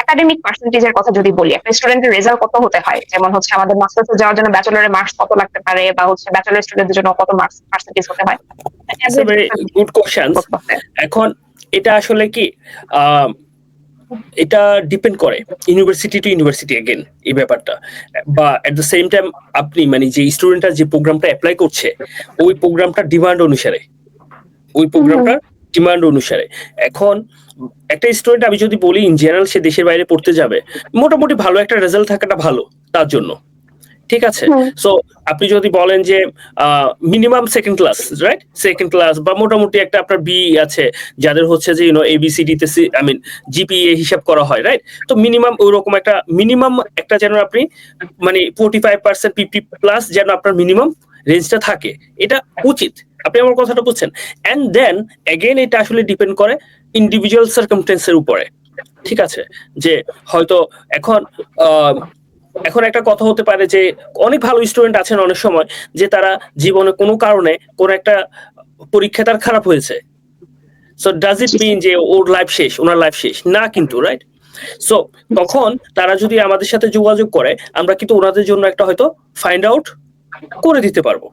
Academic পার্সেন্টেজের কথা যদি বলি, একটা স্টুডেন্টের রেজাল্ট কত হতে হয়, যেমন হচ্ছে আমাদের মাস্টার্সে যাওয়ার জন্য ব্যাচেলরের মার্কস কত লাগতে পারে, বা হচ্ছে ব্যাচেলর স্টুডেন্টদের জন্য কত মার্কস পার্সেন্টেজ হতে হয়, it's a very good question. এখন এটা আসলে কি এটা ডিপেন্ড করে ইউনিভার্সিটি টু ইউনিভার্সিটি এগেন এই ব্যাপারটা, বা এট দ্য সেম টাইম আপনি মানে যে স্টুডেন্টরা যে প্রোগ্রামটা অ্যাপ্লাই করছে ওই প্রোগ্রামটা ডিমান্ড অনুসারে এখন একটা স্টুডেন্ট আমি যদি বলি ইন জেনারেল সে দেশের বাইরে পড়তে যাবে, মোটামুটি ভালো একটা রেজাল্ট থাকাটা ভালো তার জন্য, ঠিক আছে। সো আপনি যদি বলেন যে minimum second class, right, second class বা মোটামুটি একটা আপনার বি আছে যাদের হচ্ছে যে এবিসিডি তে আই মিন জিপিএ হিসাব করা হয়, রাইট। তো মিনিমাম ওইরকম একটা মিনিমাম একটা যেন আপনি মানে 45% 50+ যেন আপনার মিনিমাম রেঞ্জটা থাকে, এটা উচিত। আপনি আমার কথাটা বুঝছেন? এন্ড দেন এগেইন এটা আসলে ডিপেন্ড করে ইন্ডিভিজুয়াল সার্কামস্টেন্সের উপরে, ঠিক আছে। যে হয়তো এখন একটা কথা হতে পারে যে অনেক ভালো স্টুডেন্ট আছেন অনেক সময় যে তারা জীবনে কোনো কারণে কোন একটা পরীক্ষা তার খারাপ হয়েছে, সো ডাজ ইট মিন যে ওর লাইফ শেষ, ওনার লাইফ শেষ না কিন্তু, রাইট। সো তখন তারা যদি আমাদের সাথে যোগাযোগ করে আমরা কিন্তু ওনাদের জন্য একটা হয়তো ফাইন্ড আউট করে দিতে পারবো।